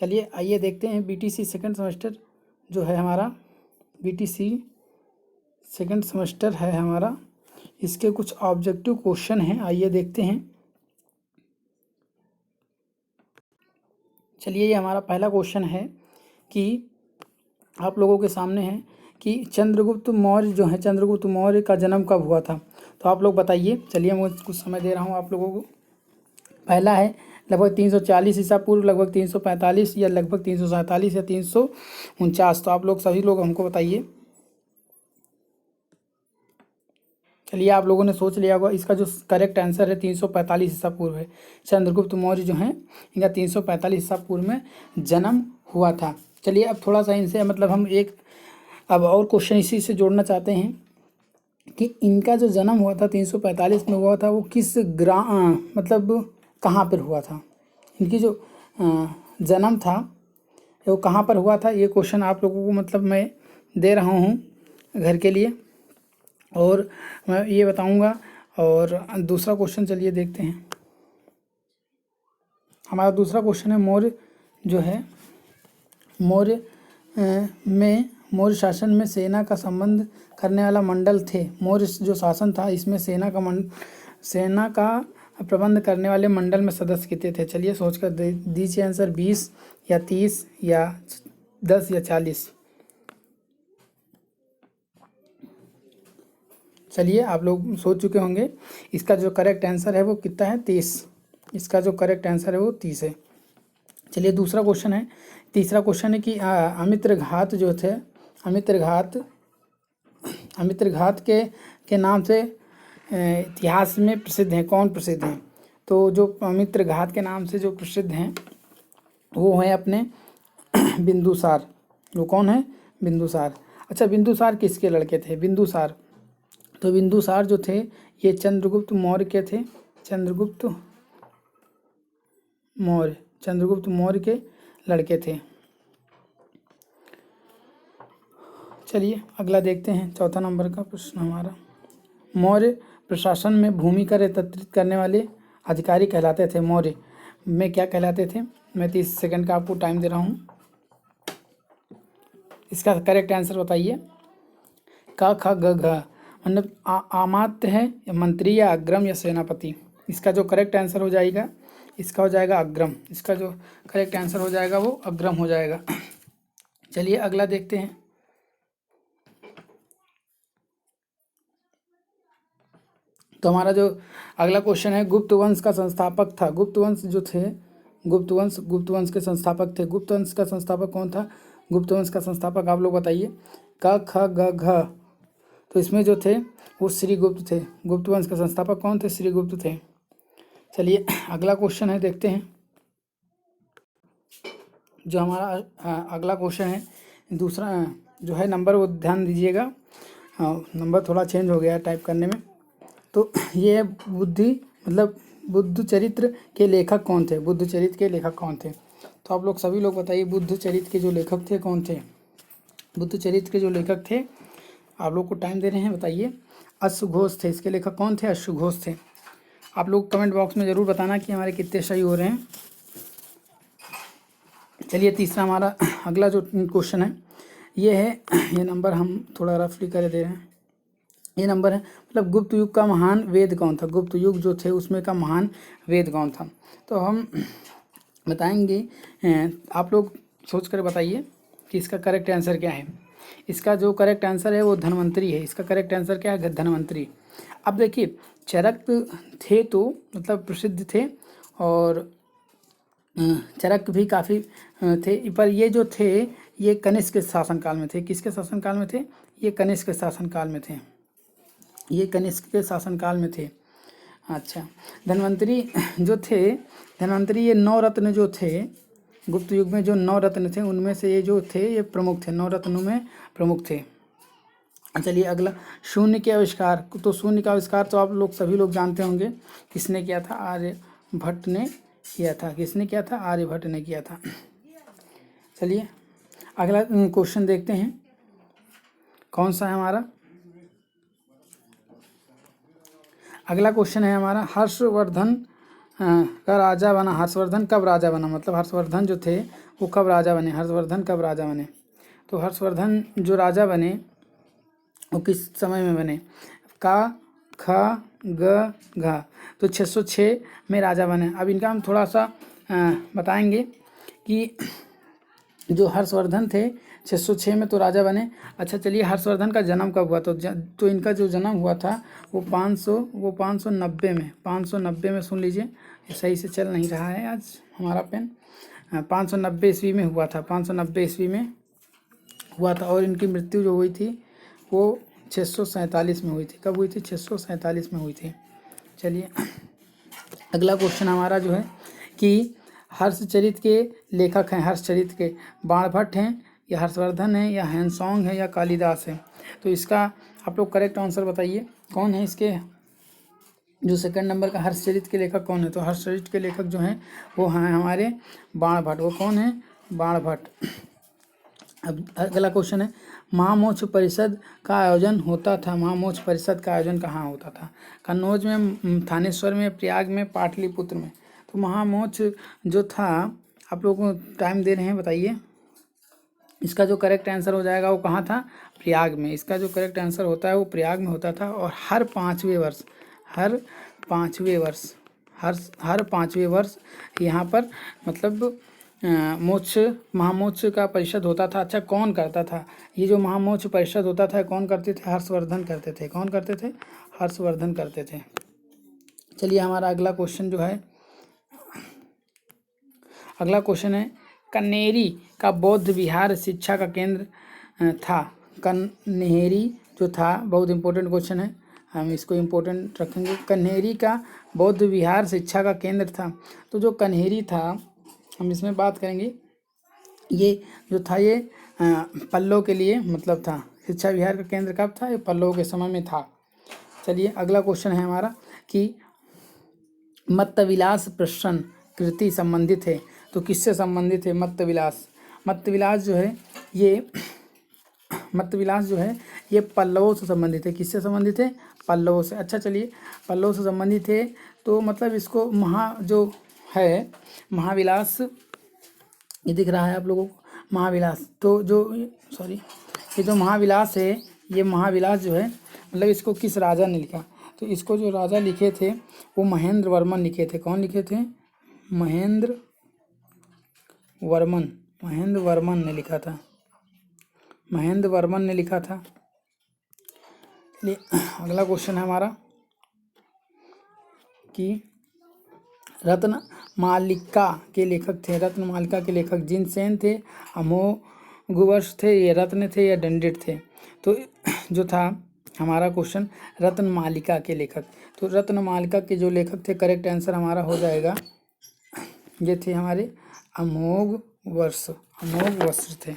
चलिए आइए देखते हैं बीटीसी सेकंड सेमेस्टर जो है हमारा, बीटीसी सेकंड सेमेस्टर है हमारा, इसके कुछ ऑब्जेक्टिव क्वेश्चन हैं, आइए देखते हैं। चलिए ये हमारा पहला क्वेश्चन है कि आप लोगों के सामने है कि चंद्रगुप्त मौर्य जो है, चंद्रगुप्त मौर्य का जन्म कब हुआ था, तो आप लोग बताइए। चलिए मैं कुछ समय दे रहा हूँ आप लोगों को। पहला है लगभग 340 ईसा पूर्व, लगभग 345 या लगभग 347 या 349, तो आप लोग सभी लोग हमको बताइए। चलिए आप लोगों ने सोच लिया होगा, इसका जो करेक्ट आंसर है 345 ईसा पूर्व है। चंद्रगुप्त मौर्य जो हैं इनका 345 ईसा पूर्व में जन्म हुआ था। चलिए अब थोड़ा सा इनसे मतलब हम एक अब और क्वेश्चन इसी से जोड़ना चाहते हैं कि इनका जो जन्म हुआ था 345 में हुआ था, वो किस मतलब कहाँ पर हुआ था, इनकी जो जन्म था वो कहाँ पर हुआ था, ये क्वेश्चन आप लोगों को मतलब मैं दे रहा हूँ घर के लिए, और मैं ये बताऊंगा। और दूसरा क्वेश्चन चलिए देखते हैं। हमारा दूसरा क्वेश्चन है मौर्य जो है, मौर्य शासन में सेना का संबंध करने वाला मंडल थे। मौर्य जो शासन था इसमें सेना का प्रबंध करने वाले मंडल में सदस्य कितने थे। चलिए सोच कर दीजिए आंसर, 20 या 30 या 10 या 40। चलिए आप लोग सोच चुके होंगे, इसका जो करेक्ट आंसर है वो कितना है, 30। इसका जो करेक्ट आंसर है वो 30 है। चलिए दूसरा क्वेश्चन है, तीसरा क्वेश्चन है कि अमित्रघात जो थे, अमित्रघात के नाम से इतिहास में प्रसिद्ध हैं, कौन प्रसिद्ध हैं। तो जो अमित्रघात के नाम से जो प्रसिद्ध हैं वो हैं अपने बिंदुसार। वो कौन है, बिंदुसार। अच्छा बिंदुसार किसके लड़के थे, बिंदुसार, तो बिंदुसार जो थे ये चंद्रगुप्त मौर्य के थे, चंद्रगुप्त मौर्य के लड़के थे। चलिए अगला देखते हैं, चौथा नंबर का प्रश्न हमारा, मौर्य प्रशासन में भूमिका एकत्रित करने वाले अधिकारी कहलाते थे। मौर्य में क्या कहलाते थे, मैं 30 सेकंड का आपको टाइम दे रहा हूँ, इसका करेक्ट आंसर बताइए। क ख ग घ मतलब अमात्य है या मंत्री या अग्रम या सेनापति। इसका जो करेक्ट आंसर हो जाएगा, इसका हो जाएगा अग्रम। इसका जो करेक्ट आंसर हो जाएगा वो अग्रम हो जाएगा। चलिए अगला देखते हैं। तो हमारा जो अगला क्वेश्चन है, गुप्त वंश का संस्थापक था। गुप्त वंश जो थे, गुप्त वंश के संस्थापक थे। गुप्त वंश का संस्थापक कौन था, गुप्त वंश का संस्थापक आप लोग बताइए। क ख ग घ, तो इसमें जो थे वो श्रीगुप्त थे। गुप्त वंश के संस्थापक कौन थे, श्रीगुप्त थे। चलिए अगला क्वेश्चन है, देखते हैं। जो हमारा अगला क्वेश्चन है, दूसरा जो है नंबर वो ध्यान दीजिएगा, नंबर थोड़ा चेंज हो गया है टाइप करने में। तो ये है बुद्ध चरित्र के लेखक कौन थे, बुद्ध चरित्र के लेखक कौन थे। तो आप लोग सभी लोग बताइए बुद्ध चरित्र के जो लेखक थे कौन थे। बुद्ध चरित्र के जो लेखक थे, आप लोग को टाइम दे रहे हैं, बताइए। अश्वघोष थे, इसके लेखक कौन थे, अश्वघोष थे। आप लोग कमेंट बॉक्स में ज़रूर बताना कि हमारे कितने सही हो रहे हैं। चलिए तीसरा हमारा अगला जो क्वेश्चन है ये है, ये नंबर हम थोड़ा रफली कर दे रहे हैं। ये नंबर है मतलब गुप्त युग का महान वेद कौन था, गुप्त युग जो थे उसमें का महान वेद कौन था। तो हम बताएंगे, आप लोग सोच कर बताइए कि इसका करेक्ट आंसर क्या है। इसका जो करेक्ट आंसर है वो धन्वंतरी है। इसका करेक्ट आंसर क्या है, धन्वंतरी। अब देखिए चरक थे तो मतलब प्रसिद्ध थे, और चरक भी काफ़ी थे, पर ये जो थे ये कनिष्क के शासनकाल में थे। किसके शासनकाल में थे, ये कनिष्क के शासनकाल में थे, ये कनिष्क के शासनकाल में थे। अच्छा धन्वंतरी जो थे, धन्वंतरी ये 9 रत्न जो थे, गुप्त युग में जो 9 रत्न थे उनमें से ये जो थे ये प्रमुख थे, 9 रत्नों में प्रमुख थे। चलिए अगला, शून्य के आविष्कार। तो शून्य का आविष्कार तो आप लोग सभी लोग जानते होंगे, किसने किया था, आर्यभट्ट ने किया था। किसने किया था, आर्यभट्ट ने किया था। चलिए अगला क्वेश्चन देखते हैं, कौन सा है हमारा। अगला क्वेश्चन है हमारा, हर्षवर्धन का राजा बना। हर्षवर्धन कब राजा बना, मतलब हर्षवर्धन जो थे वो कब राजा बने, हर्षवर्धन कब राजा बने। तो हर्षवर्धन जो राजा बने वो किस समय में बने, का ख ग घ, तो 606 में राजा बने। अब इनका हम थोड़ा सा बताएंगे कि जो हर्षवर्धन थे 606 में तो राजा बने। अच्छा चलिए, हर्षवर्धन का जन्म कब हुआ, तो इनका जो जन्म हुआ था वो 590 में सुन लीजिए, सही से चल नहीं रहा है आज हमारा पेन। 590 ईस्वी में हुआ था, 590 ईस्वी में हुआ था। और इनकी मृत्यु जो हुई थी वो 647 में हुई थी। कब हुई थी, 647 में हुई थी। चलिए अगला क्वेश्चन हमारा जो है कि हर्षचरित के लेखक हैं, हर्षचरित के बाणभट्ट हैं या हर्षवर्धन है या हैनसोंग है या कालिदास है। तो इसका आप लोग करेक्ट आंसर बताइए, कौन है इसके जो सेकंड नंबर का हर्षचरित के लेखक कौन है। तो हर्षचरित के लेखक जो हैं वो हैं हमारे बाणभट्ट। वो कौन है, बाणभट्ट। अब अगला क्वेश्चन है, महामोक्ष परिषद का आयोजन होता था। महामोक्ष परिषद का आयोजन कहाँ होता था, कन्नौज में, थानेश्वर में, प्रयाग में, पाटलिपुत्र में। तो महामोक्ष जो था, आप लोगों को टाइम दे रहे हैं, बताइए इसका जो करेक्ट आंसर हो जाएगा वो कहाँ था, प्रयाग में। इसका जो करेक्ट आंसर होता है वो प्रयाग में होता था। और हर पाँचवें वर्ष यहाँ पर मतलब महामोक्ष का परिषद होता था। अच्छा कौन करता था, ये जो महामोक्ष परिषद होता था कौन करते थे, हर्षवर्धन करते थे। कौन करते थे, हर्षवर्धन करते थे। चलिए हमारा अगला क्वेश्चन जो है, अगला क्वेश्चन है, कन्हेरी का बौद्ध विहार शिक्षा का केंद्र था। कन्हेरी जो था, बहुत इंपॉर्टेंट क्वेश्चन है, हम इसको इम्पोर्टेंट रखेंगे। कन्हेरी का बौद्ध विहार शिक्षा का केंद्र था। तो जो कन्हेरी था, हम इसमें बात करेंगे, ये जो था ये पल्लव के लिए मतलब था। शिक्षा विहार का केंद्र कब था, ये पल्लव के समय में था। चलिए अगला क्वेश्चन है हमारा कि मत्तविलास प्रश्न कृति संबंधित है। तो किससे संबंधित है, मत्तविलास। मत्तविलास जो है ये पल्लवों से संबंधित है। किससे संबंधित है, पल्लवों से। अच्छा चलिए, पल्लवों से संबंधित है तो मतलब इसको जो है महाविलास, ये दिख रहा है आप लोगों को, महाविलास। तो ये जो महाविलास है, ये महाविलास जो है मतलब इसको किस राजा ने लिखा। तो इसको जो राजा लिखे थे वो महेंद्र वर्मन लिखे थे। कौन लिखे थे, महेंद्र वर्मन ने लिखा था। महेंद्र वर्मन ने लिखा था। चलिए अगला क्वेश्चन है हमारा कि रत्नमालिका के लेखक थे। रत्नमालिका के लेखक जिनसेन थे, अमोघवर्ष थे, या रत्न थे, या दंडित थे। तो जो था हमारा क्वेश्चन, रत्नमालिका के लेखक। तो रत्नमालिका के जो लेखक थे, करेक्ट आंसर हमारा हो जाएगा, ये थे हमारे अमोघवर्ष थे,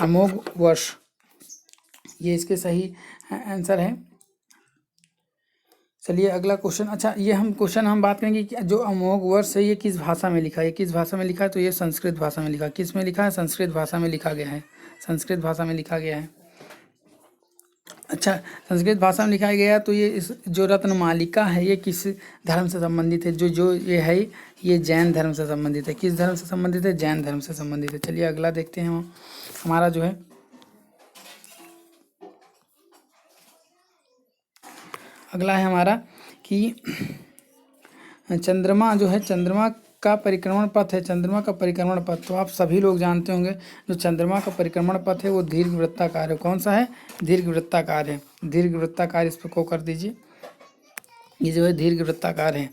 अमोघवर्ष, ये इसके सही आंसर है। चलिए अगला क्वेश्चन। अच्छा ये हम बात करेंगे कि जो अमोघवर्ष है ये किस भाषा में लिखा है। किस भाषा में लिखा है, तो ये संस्कृत भाषा में लिखा है। किस में लिखा है, संस्कृत भाषा में लिखा गया है। संस्कृत भाषा में लिखा गया है। अच्छा संस्कृत भाषा में लिखा गया है। तो ये इस जो रत्नमालिका है ये किस धर्म से संबंधित है, जो ये है ये जैन धर्म से संबंधित है। किस धर्म से संबंधित है, जैन धर्म से संबंधित है। चलिए अगला देखते हैं हम, हमारा जो है अगला है हमारा कि चंद्रमा जो है, चंद्रमा का परिक्रमण पथ है। चंद्रमा का परिक्रमण पथ तो आप सभी लोग जानते होंगे, जो चंद्रमा का परिक्रमण पथ है वो दीर्घवृत्ताकार है। कौन सा है, दीर्घवृत्ताकार है। दीर्घवृत्ताकार, इस पर को कर दीजिए, ये जो है दीर्घवृत्ताकार है।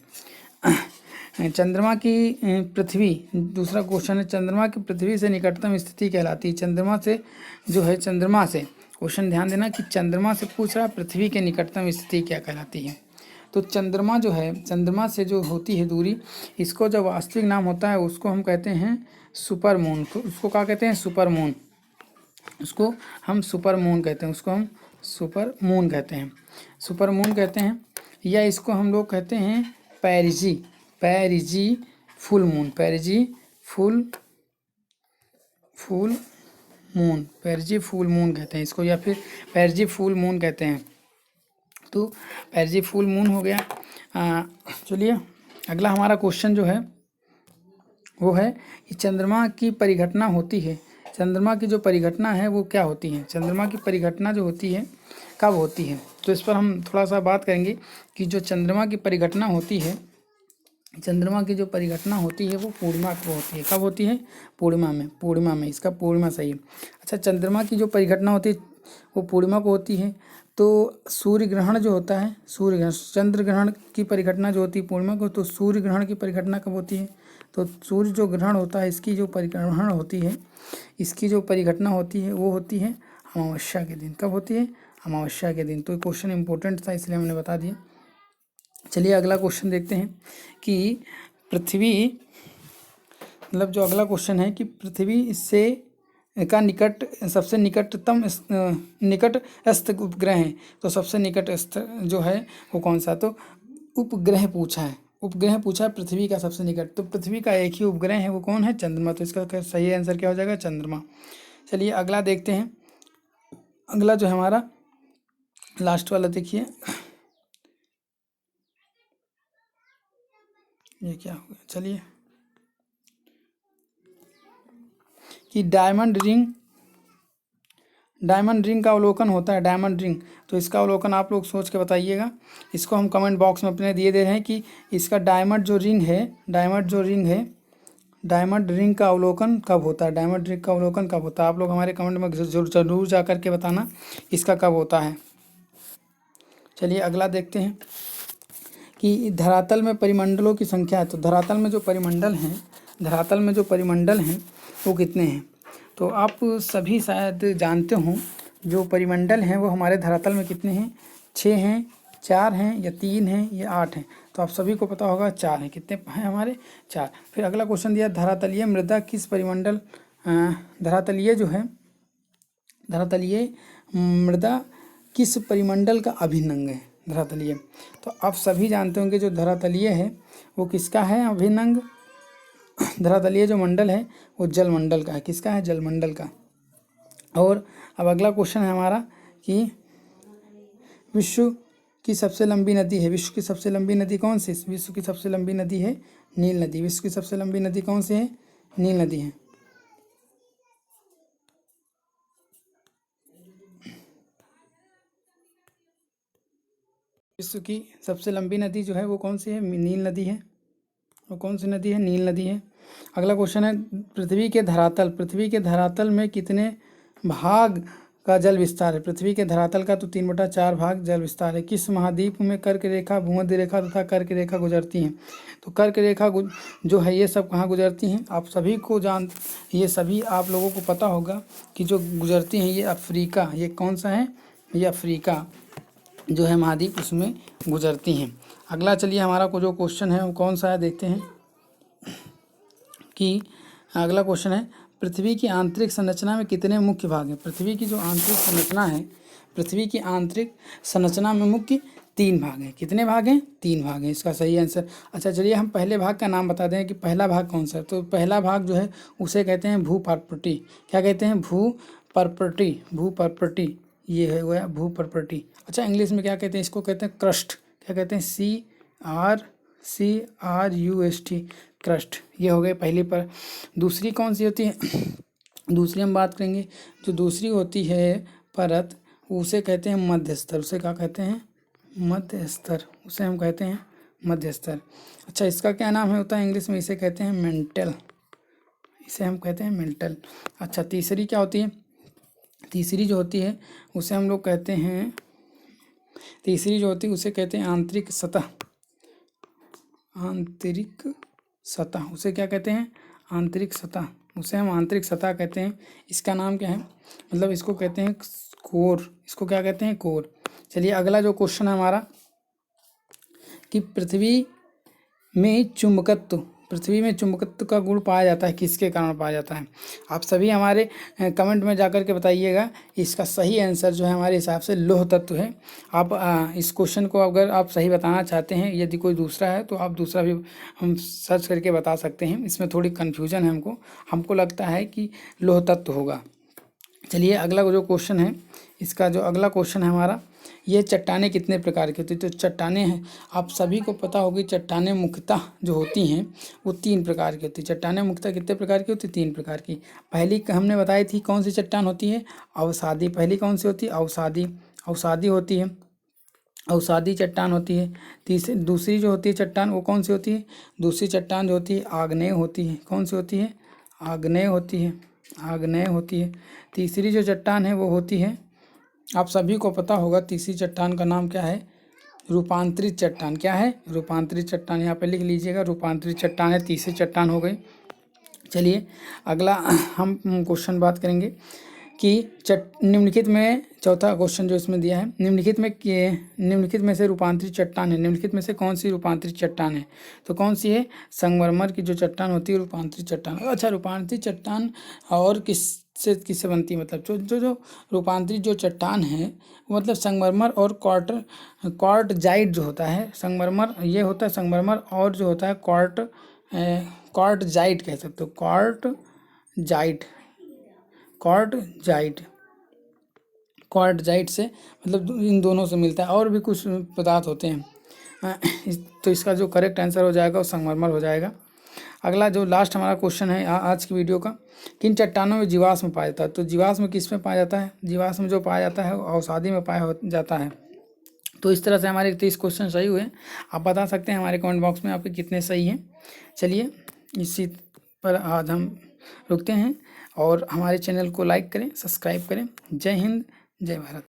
चंद्रमा की पृथ्वी, दूसरा क्वेश्चन है, चंद्रमा की पृथ्वी से निकटतम स्थिति कहलाती है। चंद्रमा से जो है, चंद्रमा से क्वेश्चन ध्यान देना कि चंद्रमा से पूछ रहा है पृथ्वी के निकटतम स्थिति क्या कहलाती है। तो चंद्रमा जो है, चंद्रमा से जो होती है दूरी, इसको जो वास्तविक नाम होता है उसको हम कहते हैं सुपर मून। तो उसको क्या कहते हैं, सुपर मून। उसको हम सुपर मून कहते हैं, उसको हम सुपर मून कहते हैं, सुपर मून कहते हैं। या इसको हम लोग कहते हैं पैरिजी फुल मून, पैरिजी फुल मून कहते हैं इसको, या फिर पैरिजी फुल मून कहते हैं। तो पैरिजी फुल मून हो गया। चलिए अगला हमारा क्वेश्चन जो है वो है कि चंद्रमा की परिघटना होती है, चंद्रमा की जो परिघटना है वो क्या होती है, चंद्रमा की परिघटना जो होती है कब होती है। तो इस पर हम थोड़ा सा बात करेंगे कि जो चंद्रमा की परिघटना होती है, चंद्रमा की जो परिघटना होती है वो पूर्णिमा को होती है। कब होती है? पूर्णिमा में, पूर्णिमा में, इसका पूर्णिमा सही है। अच्छा, चंद्रमा की जो परिघटना होती है वो पूर्णिमा को होती है। तो सूर्य ग्रहण जो होता है, सूर्य ग्रहण, चंद्र ग्रहण की परिघटना जो होती है पूर्णिमा को, तो सूर्य ग्रहण की परिघटना कब होती है? तो सूर्य जो ग्रहण होता है इसकी जो परिग्रहण होती है, इसकी जो परिघटना होती है वो होती है अमावस्या के दिन। कब होती है? अमावस्या के दिन। तो ये क्वेश्चन इंपॉर्टेंट था इसलिए हमने बता दिया। चलिए अगला क्वेश्चन देखते हैं कि पृथ्वी, मतलब जो अगला क्वेश्चन है कि पृथ्वी से का निकट, सबसे निकटतम निकटस्थ उपग्रह है। तो सबसे निकटस्थ जो है वो कौन सा? तो उपग्रह पूछा है, उपग्रह पूछा है पृथ्वी का सबसे निकट। तो पृथ्वी का एक ही उपग्रह है, वो कौन है? चंद्रमा। तो इसका सही आंसर क्या हो जाएगा? चंद्रमा। चलिए अगला देखते हैं। अगला जो है हमारा लास्ट वाला देखिए, ये क्या हो गया, चलिए, कि डायमंड रिंग का अवलोकन होता है, डायमंड रिंग। तो इसका अवलोकन आप लोग सोच के बताइएगा। इसको हम कमेंट बॉक्स में अपने दिए दे रहे हैं कि इसका डायमंड रिंग का अवलोकन कब होता है, डायमंड रिंग का अवलोकन कब होता है। आप लोग हमारे कमेंट में जरूर जा करके बताना इसका कब होता है। चलिए अगला देखते हैं कि धरातल में परिमंडलों की संख्या है। तो धरातल में जो परिमंडल हैं वो कितने हैं? तो आप सभी शायद जानते हो जो परिमंडल हैं वो हमारे धरातल में कितने हैं? 6 हैं, 4 हैं, या 3 हैं, या 8 हैं। तो आप सभी को पता होगा 4 हैं। कितने हैं हमारे? 4। फिर अगला क्वेश्चन दिया, धरातलीय मृदा किस परिमंडल, धरातलीय मृदा किस परिमंडल का अभिन्न अंग है? धरातलीय। तो आप सभी जानते होंगे जो धरातलीय है वो किसका है अभिन्न अंग? धरातलीय जो मंडल है वो जलमंडल का है। किसका है? जलमंडल का। और अब अगला क्वेश्चन है हमारा कि विश्व की सबसे लंबी नदी है, विश्व की सबसे लंबी नदी कौन सी? विश्व की सबसे लंबी नदी है नील नदी। विश्व की सबसे लंबी नदी कौन सी है? नील नदी है। विश्व की सबसे लंबी नदी जो है वो कौन सी है? नील नदी है। वो कौन सी नदी है? नील नदी है। अगला क्वेश्चन है, पृथ्वी के धरातल में कितने भाग का जल विस्तार है? पृथ्वी के धरातल का तो 3/4 भाग जल विस्तार है। किस महाद्वीप में कर्क रेखा, भूमध्य रेखा तथा कर्क रेखा गुजरती हैं? तो कर्क रेखा जो है ये सब कहाँ गुजरती हैं? आप सभी को ये सभी आप लोगों को पता होगा कि जो गुजरती हैं ये अफ्रीका, ये कौन सा है? ये अफ्रीका जो है महाद्वीप, उसमें गुजरती हैं। अगला चलिए हमारा को जो क्वेश्चन है वो कौन सा है देखते हैं कि अगला क्वेश्चन है, पृथ्वी की आंतरिक संरचना में कितने मुख्य भाग हैं? पृथ्वी की जो आंतरिक संरचना है, पृथ्वी की आंतरिक संरचना में मुख्य 3 भाग हैं। कितने भाग हैं? 3 भाग हैं। इसका सही आंसर, अच्छा चलिए हम पहले भाग का नाम बता दें कि पहला भाग कौन सा है। तो पहला भाग जो है उसे कहते हैं भूपर्पटी। क्या कहते हैं? भूपर्पटी। ये है वो भूपर्पटी। अच्छा इंग्लिश में क्या कहते हैं? इसको कहते हैं क्रस्ट। क्या कहते हैं? CRUST, crust. ये हो गए पहली पर। दूसरी कौन सी होती है? दूसरी हम बात करेंगे, जो दूसरी होती है परत, उसे कहते हैं मध्य स्तर। उसे क्या कहते हैं? मध्य स्तर। उसे हम कहते हैं मध्य स्तर। अच्छा इसका क्या नाम है होता है इंग्लिश में? इसे कहते हैं मेंटल। इसे हम कहते हैं मेंटल। अच्छा तीसरी क्या होती है? तीसरी जो होती है उसे हम लोग कहते हैं, तीसरी जो होती है उसे कहते हैं आंतरिक सतह। आंतरिक सतह, उसे क्या कहते हैं? आंतरिक सतह। उसे हम आंतरिक सतह कहते हैं। इसका नाम क्या है? मतलब इसको कहते हैं कोर। इसको क्या कहते हैं? कोर। चलिए अगला जो क्वेश्चन है हमारा कि पृथ्वी में चुंबकत्व का गुण पाया जाता है, किसके कारण पाया जाता है? आप सभी हमारे कमेंट में जाकर के बताइएगा। इसका सही आंसर जो है हमारे हिसाब से लौह तत्व है। आप इस क्वेश्चन को अगर आप सही बताना चाहते हैं, यदि कोई दूसरा है तो आप दूसरा भी हम सर्च करके बता सकते हैं। इसमें थोड़ी कन्फ्यूजन है हमको लगता है कि लौह तत्व होगा। चलिए अगला जो क्वेश्चन है, इसका जो अगला क्वेश्चन है हमारा, ये चट्टानें कितने प्रकार की होती हैं? तो चट्टानें हैं, आप सभी को पता होगी, चट्टानें मुख्यतः जो होती हैं वो 3 प्रकार की होती हैं। चट्टानें मुख्यतः कितने प्रकार की होती हैं? 3 प्रकार की। पहली हमने बताई थी कौन सी चट्टान होती है? अवसादी। पहली कौन सी होती है? अवसादी। अवसादी होती है, अवसादी चट्टान होती है। दूसरी जो होती है चट्टान वो कौन सी होती है? दूसरी चट्टान जो होती है आग्नेय होती है। कौन सी होती है? आग्नेय होती है, आग्नेय होती है। तीसरी जो चट्टान है वो होती है, आप सभी को पता होगा, तीसरी चट्टान का नाम क्या है? रूपांतरित चट्टान। क्या है? रूपांतरित चट्टान। यहाँ पे लिख लीजिएगा, रूपांतरित चट्टान है, तीसरी चट्टान हो गई। चलिए अगला हम क्वेश्चन बात करेंगे कि निम्नलिखित में, चौथा क्वेश्चन जो इसमें दिया है, निम्नलिखित में से रूपांतरित चट्टान है, निम्नलिखित में से कौन सी रूपांतरित चट्टान है? तो कौन सी है? संगमरमर की जो चट्टान होती है रूपांतरित चट्टान। अच्छा, रूपांतरित चट्टान और किससे बनती है? मतलब जो रूपांतरित जो चट्टान है मतलब संगमरमर और क्वार्टजाइट जो होता है, संगमरमर ये होता है संगमरमर, और जो होता है क्वार्टजाइट कह सकते हो, क्वार्टजाइट से मतलब इन दोनों से मिलता है। और भी कुछ पदार्थ होते हैं, तो इसका जो करेक्ट आंसर हो जाएगा वो संगमरमर हो जाएगा। अगला जो लास्ट हमारा क्वेश्चन है आज की वीडियो का, किन चट्टानों में जीवाश्म पाया जाता है? तो जीवाश्म किस में पाया जाता है? जीवाश्म जो पाया जाता है वो अवसादी में पाया जाता है। तो इस तरह से हमारे 30 क्वेश्चन सही हुए। आप बता सकते हैं हमारे कमेंट बॉक्स में आपके कितने सही हैं। चलिए इसी पर आज हम रुकते हैं, और हमारे चैनल को लाइक करें, सब्सक्राइब करें। जय हिंद, जय भारत।